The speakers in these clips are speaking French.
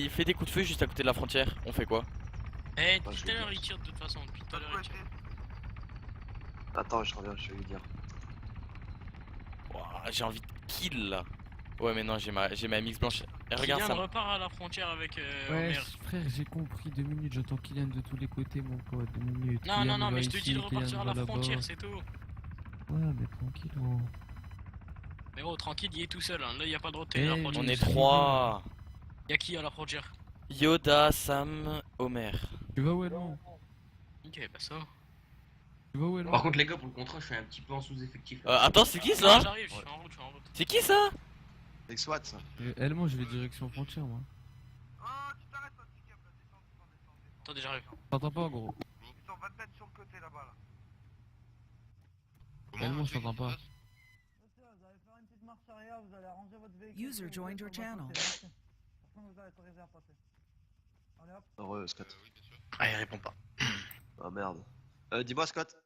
il fait des coups de feu juste à côté de la frontière, on fait quoi? Eh, Bah, depuis je tout à vais l'heure dire. il tire de toute façon, depuis tout à l'heure il tire. Attends, je reviens, je vais lui dire. Ouah, j'ai envie de kill là. Ouais mais non j'ai ma MX blanche. Et regarde Kylian ça. repart à la frontière avec Ouais, Omer. frère, j'ai compris. 2 minutes, j'entends Kylian de tous les côtés, mon pote. 2 minutes. Non, Kylian non, non, va mais je te dis de ici, repartir à Kylian la va frontière, là-bas. c'est tout. Ouais, mais tranquille, gros. Mais gros, tranquille, il est tout seul, hein. Là, il y a pas de roté à la Eh, frontière. On mais est je rigole. 3. Y'a qui à la frontière? Yoda, Sam, Homer. Tu vas où, Elmo? Ok, bah ça. Tu vas où, Elmo? Par contre, les gars, pour le contrat, je suis un petit peu en sous-effectif. Attends, c'est qui Non, ça? j'arrive, je suis en route, je suis en route. C'est qui ça? C'est SWAT ça. Elmo, je vais direction frontière, moi. Attendez, j'arrive. T'entends pas, gros? Elmo, je t'entends pas. User joined your channel. Heureux, Scott. Ah, il répond pas. Ah merde. Dis-moi, Scott.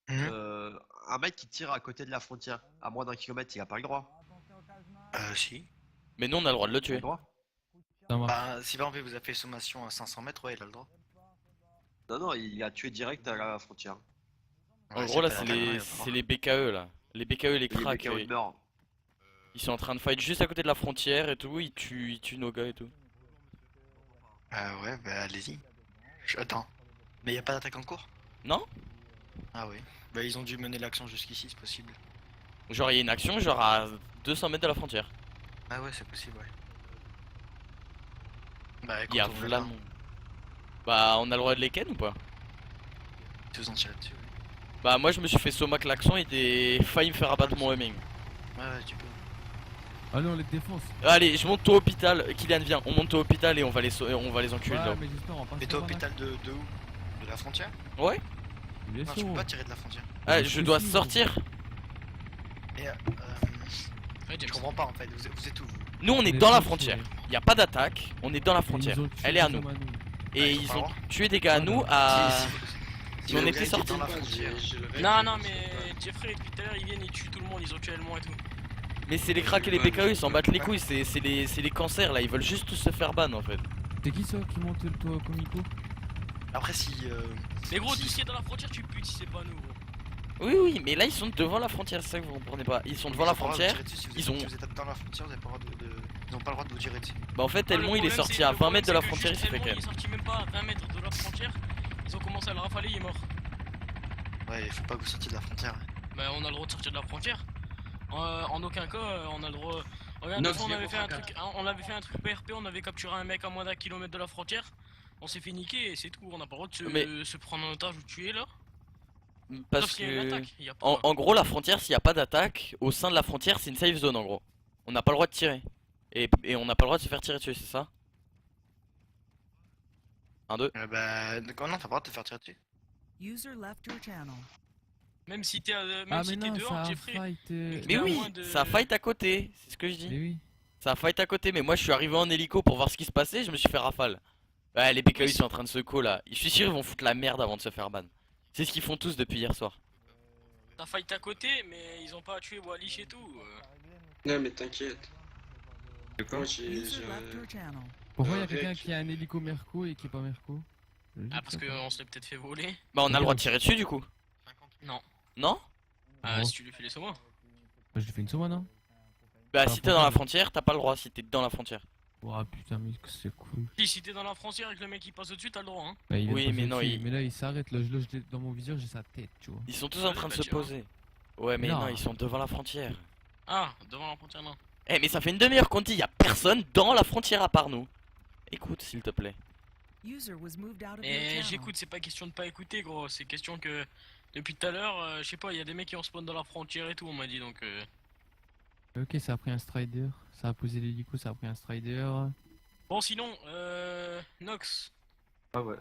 Un mec qui tire à côté de la frontière, à moins d'1 kilomètre, il a pas le droit. Si. Mais nous on a le droit de le Il a tuer. le droit. Ça marche. Bah, si par exemple, vous avez fait sommation à 500 mètres, ouais, il a le droit. Non, non, il a tué direct à la frontière. En gros là c'est les BKE là. Les BKE les Il est cracks. BKO de mort. Ils sont en train de fight juste à côté de la frontière et tout, ils tuent nos gars et tout. Ouais, bah allez-y. Attends. Mais y a pas d'attaque en cours? Non? Ah oui. Bah ils ont dû mener l'action jusqu'ici, c'est possible. Genre il y a une action genre à 200 mètres de la frontière. Ah ouais, c'est possible, ouais. Bah Il y a écoute, on v'là verra. mon- Bah on a le droit de les ken ou pas? Tu vous en tirer dessus, ouais. Bah moi je me suis fait somac l'accent et des failli me faire abattre mon homing. Ouais, tu peux. Allez, on les défonce. Allez je monte au hôpital, Kylian viens, on monte au hôpital et on va les enculer Ouais, là. mais j'espère, on va pas Mais se t'es au faire hôpital de où? De la frontière? Ouais? Bien Non, tu sûr. peux pas tirer de la frontière. Ah Mais je si, dois si, sortir. Et Ouais, je James. comprends pas en fait, vous êtes où vous? Nous on est Les dans la frontières. frontière. Y a pas d'attaque, on est dans la frontière. Elle est à nous. Et Ouais, ils ils ont ont pas le droit. tué des gars à nous à... Si on vous était êtes sortis. dans la frontière. Non, non, mais Jeffrey, depuis tout à l'heure, ils viennent, ils tuent tout le monde, ils ont tué Allemand et tout. Mais c'est les cracks et les BKE, ils s'en battent les couilles, c'est les cancers là, ils veulent juste tous se faire ban en fait. C'est qui ça qui monte le toit comico? Après, si. Mais gros, Si- tout ce qui est dans la frontière, tu putes si c'est pas nous, gros. Oui oui, mais là ils sont devant la frontière, c'est ça que vous comprenez pas. Ils sont devant la frontière, ils ont... Si vous êtes dans la frontière, vous avez pas le droit ils ont pas le droit de vous tirer dessus. Bah en fait Ah, le Elmon il est problème, sorti c'est- à le 20 problème, mètres de la c'est que frontière, il juste s'est fait Allemand, quand il même. est sorti même pas à 20 mètres de la frontière. Ils ont commencé à le rafaler, il est mort. Ouais, il faut pas que vous sortiez de la frontière. Bah, on a le droit de sortir de la frontière. En aucun cas, on a le droit. Regarde, Nox, une fois, on viens avait pour fait un faire truc, on avait fait un truc PRP, on avait capturé un mec à moins d'1 kilomètre de la frontière. On s'est fait niquer et c'est tout. On n'a pas le droit de se prendre en otage ou tuer là. Parce Sauf s'il y a une que... attaque. Y a pas. En gros la frontière, s'il n'y a pas d'attaque, au sein de la frontière c'est une safe zone en gros. On n'a pas le droit de tirer. Et on n'a pas le droit de se faire tirer dessus, c'est ça? 1, 2. Bah, non, t'as pas le droit de te faire tirer dessus. User left your channel. Même si t'es même Ah, si mais t'es non, dehors, ça a Jeffrey. fight. Mais à oui, moins de- ça fight à côté, c'est ce que je Mais dis. oui. Ça fight à côté, mais moi je suis arrivé en hélico pour voir ce qui se passait, je me suis fait rafale. Ouais, les BKE ils sont en train de se call là. Je suis sûr ils vont foutre la merde avant de se faire ban. C'est ce qu'ils font tous depuis hier soir. Ça fight à côté, mais ils ont pas tué Wallich et tout. Non mais t'inquiète. Moi User left your channel. Pourquoi il y a Rec. quelqu'un qui a un hélico Merco et qui est pas Merco? Ah, parce qu'on se l'est peut-être fait voler. Bah on a le droit de tirer dessus du coup. Non. Non? Ah, Non. si tu lui fais les saumons. Bah, j'ai fait une somme, non? Bah Ah, si t'es dans la pourquoi frontière, t'as pas le droit si t'es dans la frontière. Oh putain, mais c'est cool. Si t'es dans la frontière et que le mec il passe au-dessus, t'as le droit, hein. Bah, il est Oui, passé mais non, dessus. il- Mais là, il s'arrête. Là, dans mon viseur, j'ai sa tête, tu vois. Ils sont tous en train de se bah, tu vois. poser. Ouais mais Non. non, ils sont devant la frontière. Ah, devant la frontière, non. Eh mais ça fait une demi-heure qu'on dit y a personne dans la frontière à part nous. Écoute s'il te plaît. User was moved out of your Et channel. j'écoute, c'est pas question de pas écouter, gros. C'est question que depuis tout à l'heure, je sais pas, il y a des mecs qui ont spawn dans la frontière et tout, on m'a dit donc. Ok, ça a pris un Strider. Ça a posé l'hélico, ça a pris un Strider. Bon, sinon, Nox, Ah ouais,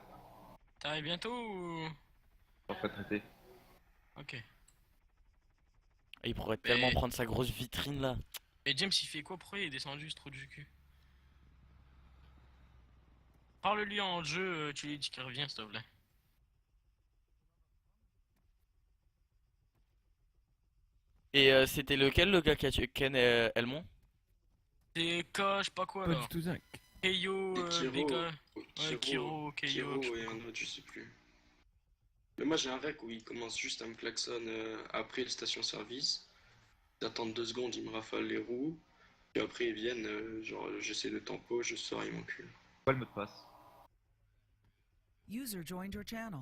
t'arrives bientôt ou. pas traité. Ok. Il pourrait Mais- tellement prendre sa grosse vitrine là. Et James il fait quoi? Pourquoi il est descendu ce trou du cul? Parle-lui en jeu, tu lui dis qu'il revient s'il te plaît. Et c'était lequel le gars qui a tué Ken Elmon? C'est K, je sais pas quoi Pas là. du tout zinc. Keio, Kiro, Beka. Kiro, Kiro, Keio. Kiro et un autre, je sais plus. Mais moi j'ai un rec où il commence juste à me klaxonner après le station-service. J'attends 2 secondes, il me rafale les roues. Et après ils viennent, genre j'essaie de tempo, je sors, ils m'enculent. Quoi le mot de passe? User joined your channel.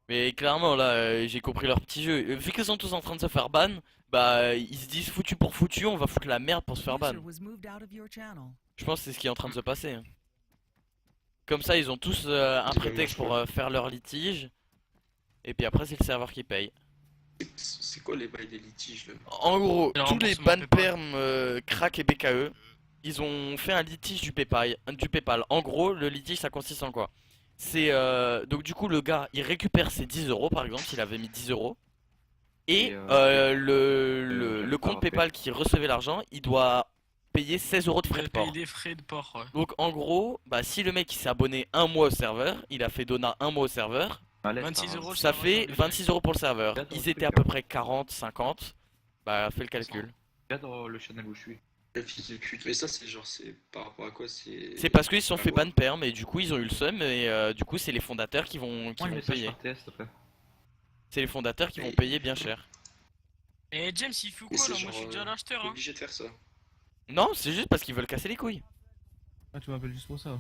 Mais clairement là, j'ai compris leur petit jeu. Vu qu'ils sont tous en train de se faire ban, bah ils se disent foutu pour foutu, on va foutre la merde pour se faire ban. User was moved out of your channel. Je pense que c'est ce qui est en train de se passer, hein. Comme ça ils ont tous un C'est prétexte dommage, pour quoi. faire leur litige. Et puis après c'est le serveur qui paye. C'est quoi les bails des litiges là? En gros, Le tous les remboursement ban PayPal. perm, crack et BKE, ils ont fait un litige du PayPal. En gros, le litige ça consiste en quoi? C'est donc du coup le gars il récupère ses 10 euros par exemple, s'il avait mis 10 euros. Et le compte PayPal qui recevait l'argent, il doit payer 16 euros de Il frais va de port. payer des frais de port, ouais. Donc en gros, bah si le mec il s'est abonné un mois au serveur, il a fait Donna un mois au serveur, Allez, 26 va. euros. le ça serveur fait sur les frais. 26 euros pour le serveur. Regarde Ils ton étaient à truc, peu près 40, 50. Bah fais le calcul. Regarde le channel où je suis. Le fils de pute, mais ça c'est genre, c'est par rapport à quoi? C'est C'est parce qu'ils se sont Ah fait ouais. ban perm et du coup ils ont eu le seum et du coup c'est les fondateurs qui vont Ouais, message payer. par TS s'il te plaît. C'est les fondateurs qui vont Mais- payer bien cher. Et James, il fait Mais quoi c'est là? Moi genre, je suis déjà l'acheteur, t'es hein. obligé de faire ça. Non, c'est juste parce qu'ils veulent casser les couilles. Ah, tu m'appelles juste pour ça.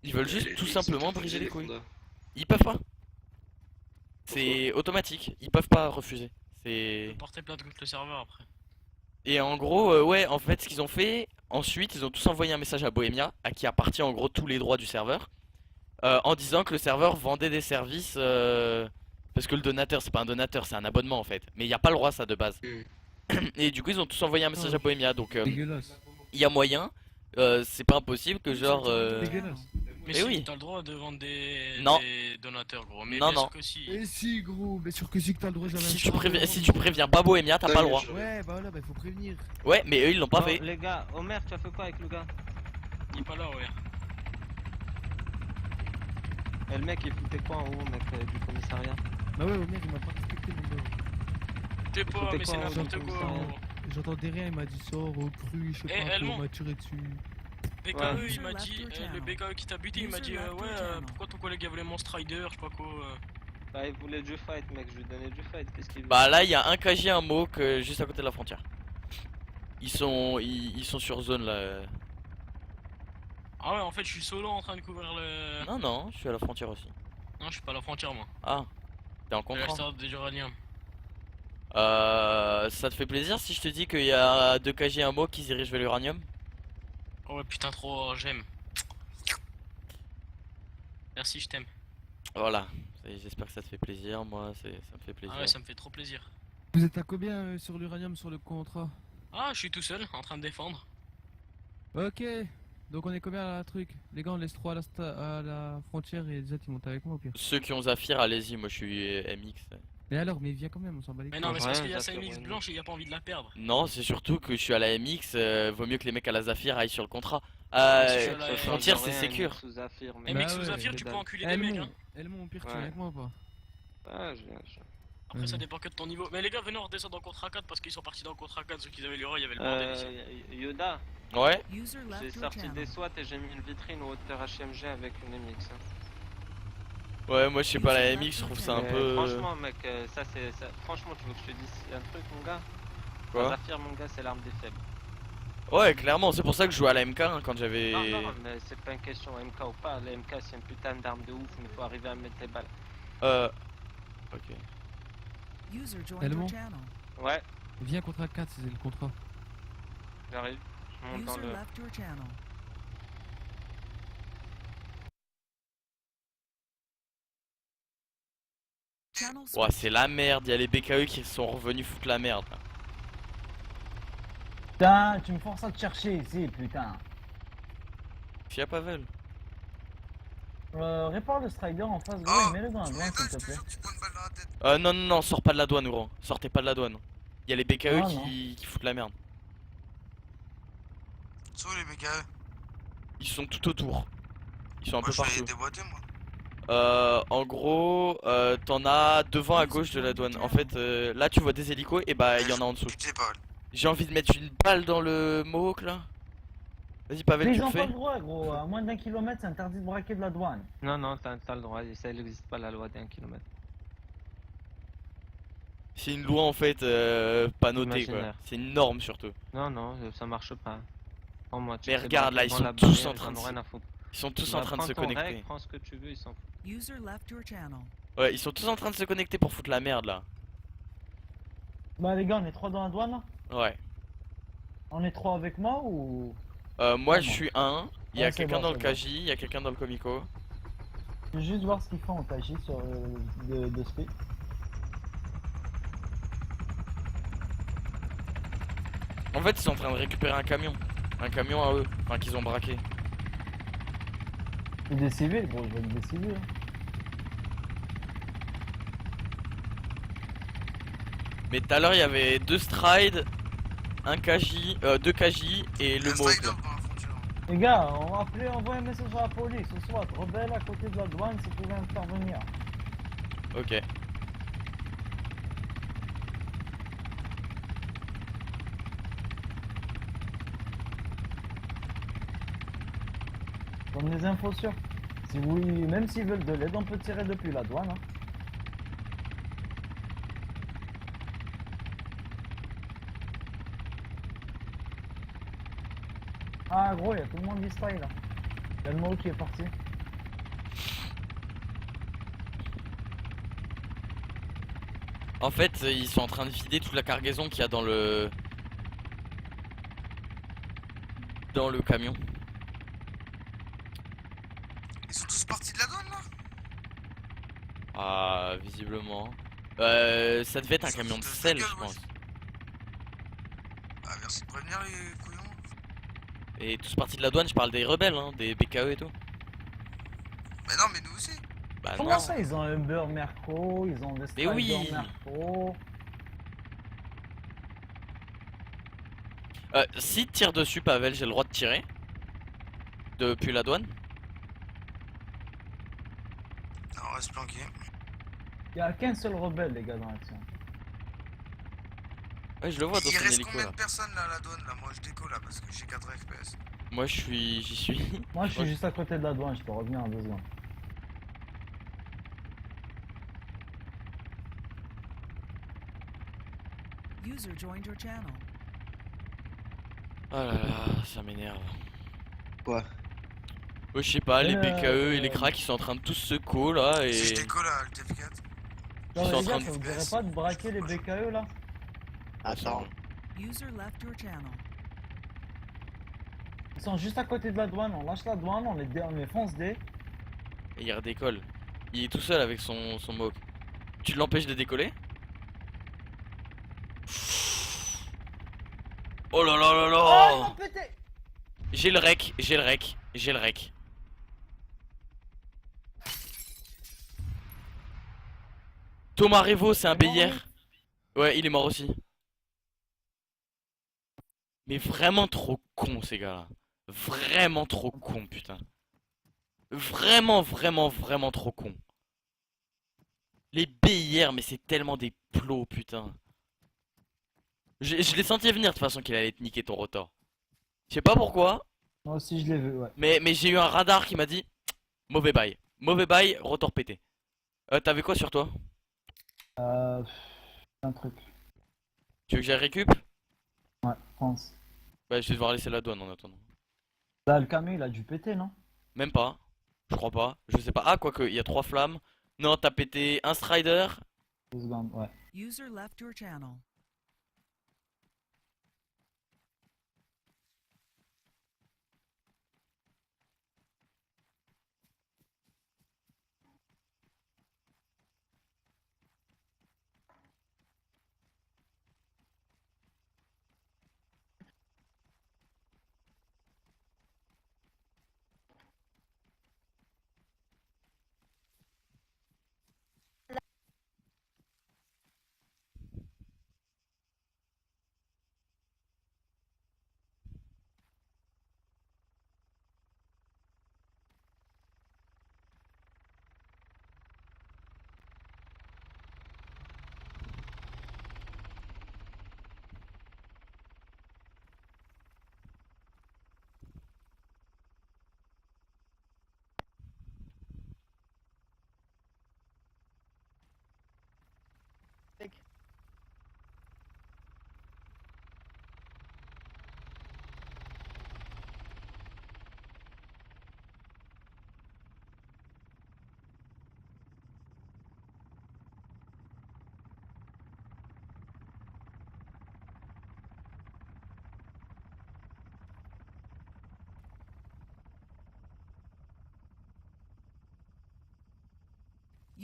Ils veulent juste Les- tout ils simplement ont briser les les couilles. fondas. Ils peuvent pas. C'est automatique, ils peuvent pas refuser. Je C'est vais porter plainte contre le serveur après. Et en gros, ouais, en fait, ce qu'ils ont fait, ensuite, ils ont tous envoyé un message à Bohemia, à qui appartient en gros tous les droits du serveur, en disant que le serveur vendait des services, parce que le donateur, c'est pas un donateur, c'est un abonnement en fait. Mais il n'y a pas le droit ça de base. Et du coup, ils ont tous envoyé un message à Bohemia, donc Dégueulasse. il y a moyen, c'est pas impossible que genre... Dégueulasse. Mais Eh si, oui. t'as le droit de vendre Non. des donateurs, gros. Mais Non, bien non. sûr que si. Et si, gros, mais sûr que si que t'as le droit, Si tu préviens pas Bohemia, t'as pas le droit. Ouais, bah voilà, bah faut prévenir. Ouais, mais eux, ils l'ont pas Bon, fait. les gars, Omer, tu as fait quoi avec le gars? Il est pas là, ouais. Et le mec, il foutait quoi en haut, mec, du commissariat? Bah ouais, au mec, il m'a pas respecté, mon gars. T'es pas, Écoutez mais c'est quoi, n'importe j'entends quoi, ça. gros. J'entendais rien, il m'a dit sors au cru, je sais Eh, pas elle quoi, ment. il m'a tiré dessus. BKE, Ouais. il m'a dit, le BKE qui t'a buté, il m'a dit, ouais, pourquoi ton collègue a volé mon Strider, je sais pas quoi. Bah, il voulait du fight, mec, je lui donnais du fight, qu'est-ce qu'il veut? Bah là, il y a un KG, un MOC juste à côté de la frontière. Ils sont sur zone là. Ah ouais, en fait, je suis solo en train de couvrir le. Non, non, je suis à la frontière aussi. Non, je suis pas à la frontière, moi. Ah, t'es en Je suis contrat. l'acheteur des uranium. Ça te fait plaisir si je te dis qu'il y a 2 KG et un MOC qui se dirigent vers l'uranium? Oh ouais, putain, trop, j'aime. Merci, je t'aime. Voilà, j'espère que ça te fait plaisir, moi ça me fait plaisir. Ah ouais, ça me fait trop plaisir. Vous êtes à combien sur l'uranium, sur le contrat? Ah, je suis tout seul, en train de défendre. Ok, donc on est combien à la truc? Les gars, on laisse 3 à la frontière et les autres ils montent avec moi au pire. Ceux qui ont Zafir, allez-y, moi je suis MX. Mais alors, mais viens quand même, on s'en bat les Mais couilles. non, mais c'est parce qu'il y a Ouais, sa d'accord, MX ouais. blanche et il y a pas envie de la perdre. Non, c'est surtout que je suis à la MX, vaut mieux que les mecs à la Zafir aillent sur le contrat. je suis à la Frontière c'est sécure. Sous Zafir, Eh mec. mec, Bah sous ouais, Zafir, les tu peux dames. enculer des mecs, hein. Elmon, au pire, tu Ouais. viens avec moi ou pas? Ah, je viens. Après, ça Mhm. dépend que de ton niveau. Mais les gars, venez, on redescend dans le contrat 4 parce qu'ils sont partis dans le contrat 4. Ceux qui avaient l'euro, il y avait le bordel ici. Yoda, Ouais. User j'ai left your sorti channel. des SWAT et j'ai mis une vitrine au hauteur HMG avec une MX. hein. Ouais, moi je sais pas, la MX, je trouve ça un Mais peu. Franchement, mec, franchement, tu veux que je te dise un truc, mon gars? Quoi? Zafir, mon gars, c'est l'arme des faibles. Ouais, clairement, c'est pour ça que je jouais à la MK hein, quand j'avais. Non, non, mais c'est pas une question MK ou pas. La MK, c'est une putain d'arme de ouf, mais faut arriver à mettre les balles. Ok. User joined Elmo? your channel. Ouais, Viens contrat 4, c'est le contrat. j'arrive. Je monte dans User le. left your channel. Channel Ouais, switch. c'est la merde, y'a les BKE qui sont revenus foutre la merde là. Putain, tu me forces à te chercher ici, putain. Y'a Pavel. Répare le Strider en face, gros, Oh, et mets-le dans la douane, s'il te plaît. Non, non, non, sors pas de la douane, gros. Sortez pas de la douane. Y'a les BKE Ah, qui foutent la merde. C'est où les BKE? Ils sont tout autour. Ils sont un peu Moi je vais partout. déboîter moi. En gros, t'en as devant à gauche de la douane. En fait, là tu vois des hélicos et bah il y en a en dessous. Putain, Paul. J'ai envie de mettre une balle dans le mohawk là. Vas-y Pavel, Mais tu ils le ont pas fais. le droit, gros. À moins d'1 kilomètre, c'est interdit de braquer de la douane. Non, non, t'as le droit. Ça n'existe pas la loi d'1 kilomètre. C'est une loi en fait pas notée quoi. Imaginaire. C'est une norme surtout. Non, non, ça marche pas. Oh, moi, tu Mais te fais regarde braquer là, ils devant sont la tous barrière, en train ils de en ont se... rien à foutre. Ils sont tous en Bah, train de prends se ton règle, connecter. prends ce que tu veux, ils s'en foutent. User left your channel. Ouais, ils sont tous en train de se connecter pour foutre la merde là. Bah, les gars, on est 3 dans la douane là. Ouais. On est 3 avec moi ou. Moi Ouais, je moi. suis un. Il y a Ouais, c'est quelqu'un bon, dans le c'est bon. KJ, il y a quelqu'un dans le Comico. Je veux juste voir ce qu'ils font en KJ sur de speed. En fait, ils sont en train de récupérer un camion. Un camion à eux. Enfin, qu'ils ont braqué. Et des civils, gros, je veux des civils. Hein. Mais tout à l'heure, il y avait deux strides, un KJ, deux KJ et le mauve. là. Les gars, on va appeler, envoyer un message à la police. Ce soir, rebelle à côté de la douane si vous pouvez intervenir. Ok. Donne des infos sûres. Si oui, même s'ils veulent de l'aide, on peut tirer depuis la douane. Hein. Ah gros, il y a tout le monde qui style là. Il y a le mot qui est parti. En fait, ils sont en train de vider toute la cargaison qu'il y a dans le... Dans le camion. Ils sont tous partis de la douane là? Ah, visiblement. Ça devait être un Ils sont camion de tous sel, gueule, je pense. Ah merci de prévenir les couillons. Et tous partis de la douane, je parle des rebelles, hein, des BKE et tout. Mais non mais nous aussi. Bah Comment non. ça, ils ont un beurre Merco, ils ont des Mais oui. Strider Merco. Si tire dessus, Pavel, j'ai le droit de tirer. Depuis la douane. Non, on reste planqué. Il y a qu'un seul rebelle, les gars, dans l'action. Ouais, je le vois dans Il son reste hélico combien là. de personnes là à la douane là? Moi je décolle là parce que j'ai 4 FPS. Moi, j'y suis. Moi, je suis juste à côté de la douane, je peux revenir en 2 secondes. User joined your channel. Oh là là, ça m'énerve. Quoi? Ouais, je sais pas, les BKE et les cracks ils sont en train de tous se call là et. Si je décolle à Alt F4. Ils Non, sont mais en les train gars, de. ça vous dirait pas de braquer les BKE là? Attends. User left your channel. Ils sont juste à côté de la douane, on lâche la douane, on les fonce des. Et il redécolle. Il est tout seul avec son moque. Tu l'empêches de décoller? Oh là là là Oh, ils là! m'ont pété! J'ai le rec, j'ai le rec, j'ai le rec. Thomas Revo, c'est un Il est mort, BIR. Ouais, il est mort aussi. Mais vraiment trop con ces gars-là. Vraiment trop con, putain. Vraiment, vraiment, vraiment trop con. Les BIR, mais c'est tellement des plots, putain. Je l'ai senti venir de toute façon qu'il allait te niquer ton rotor. Je sais pas pourquoi, Moi aussi, je l'ai vu, ouais. mais j'ai eu un radar qui m'a dit mauvais bail. Mauvais bail, rotor pété. T'avais quoi sur toi? Euh. Un truc. Tu veux que j'aille récup? Ouais, France. Bah, je vais devoir laisser la douane en attendant. Là, le camion, il a dû péter, non? Même pas. Je crois pas. Je sais pas. Ah, quoique, il y a 3 flammes. Non, t'as pété un strider. 2 secondes, ouais. User left your channel.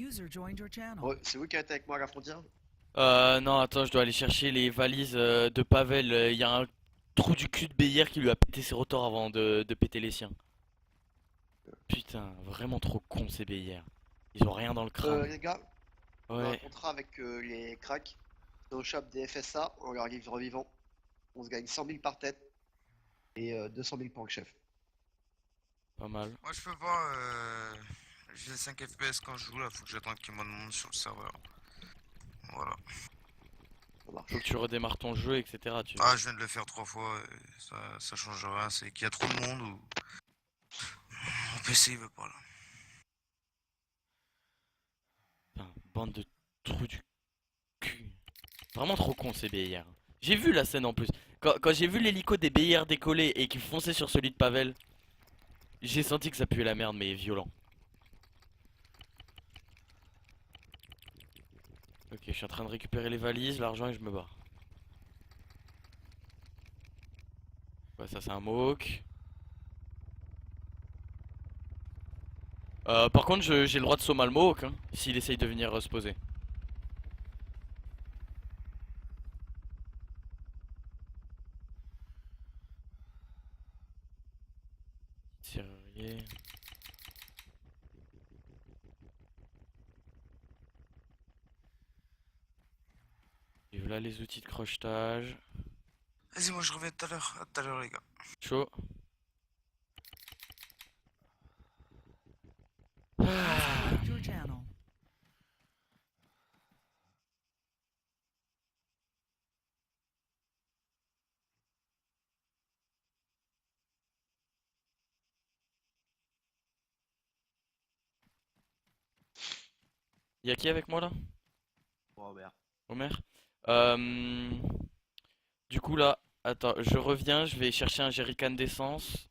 User joined your channel. Oh, c'est vous qui êtes avec moi à la frontière? Non, attends, je dois aller chercher les valises de Pavel. Il y a un trou du cul de Beyer qui lui a pété ses rotors avant de péter les siens. Putain, vraiment trop con ces Beyer. Ils ont rien dans le crâne. Les gars, on a un Ouais, contrat avec les cracks. C'est au shop des FSA, on leur livre vivant. On se gagne 100 000 par tête et 200 000 pour le chef. pas mal. Moi je peux pas, j'ai 5 FPS quand je joue là, faut que j'attende qu'il y ait moins de monde sur le serveur. Voilà. Ça marche. Faut que tu redémarres ton jeu, etc. Tu... Ah, je viens de le faire 3 fois, et ça change rien, c'est qu'il y a trop de monde ou... Mon PC il veut pas là. Putain, bande de trous du cul. Vraiment trop con ces BR. J'ai vu la scène en plus. Quand j'ai vu l'hélico des BR décoller et qui fonçait sur celui de Pavel, j'ai senti que ça puait la merde, mais violent. Ok, je suis en train de récupérer les valises, l'argent et je me barre. Ouais, ça c'est un moque. Par contre, j'ai le droit de sommer le moque, hein, s'il essaye de venir se poser. Serrurier. Et voilà les outils de crochetage. Vas-y, moi je reviens tout à l'heure. À tout à l'heure, les gars. Chaud. Left your channel. Y'a qui avec moi là? Robert. Omer? Du coup là, attends, je reviens, je vais chercher un jerrycan d'essence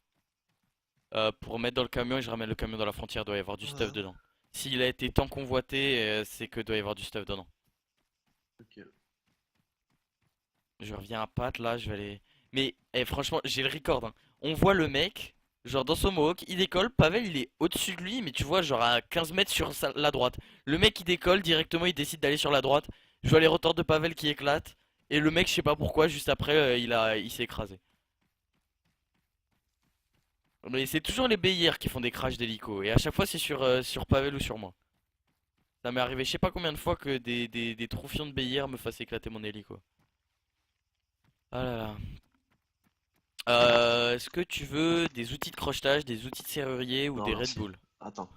pour mettre dans le camion et je ramène le camion dans la frontière, doit y avoir du stuff dedans. S'il a été tant convoité, c'est que doit y avoir du stuff dedans. Ok. Je reviens à Pat là, je vais aller... Mais franchement, j'ai le record, hein. On voit le mec, genre dans son mohawk, il décolle, Pavel il est au-dessus de lui, mais tu vois genre à 15 mètres sur la droite. Le mec il décolle, directement il décide d'aller sur la droite. Je vois les rotors de Pavel qui éclatent. Et le mec, je sais pas pourquoi, juste après, il s'est écrasé. Mais c'est toujours les BIR qui font des crashs d'hélico. Et à chaque fois, c'est sur Pavel ou sur moi. Ça m'est arrivé je sais pas combien de fois que des troufions de BIR me fassent éclater mon hélico. Ah là là. Est-ce que tu veux des outils de crochetage, des outils de serrurier ou Non, des Red merci. Bull? Attends.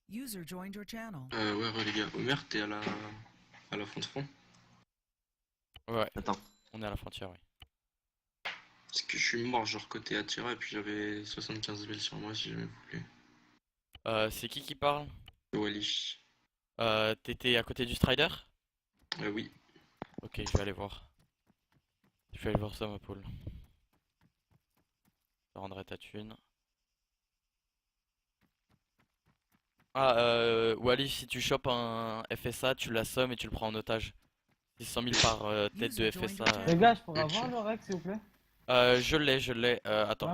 User joined your channel. Ouais, les gars, Omer, t'es à la fond de front. Ouais, Attends. on est à la frontière, oui. Parce que je suis mort, genre côté Attira, et puis j'avais 75 000 sur moi si jamais voulu. C'est qui parle? Wally. T'étais à côté du Strider? Oui. Ok, je vais aller voir. Je vais aller voir ça, ma poule. Je rendrai ta thune. Ah, Wally, si tu chopes un FSA, tu l'assommes et tu le prends en otage. C'est 100 000 par tête de FSA. Les gars, je pourrais avoir le rec s'il vous plaît? Je l'ai. Attends.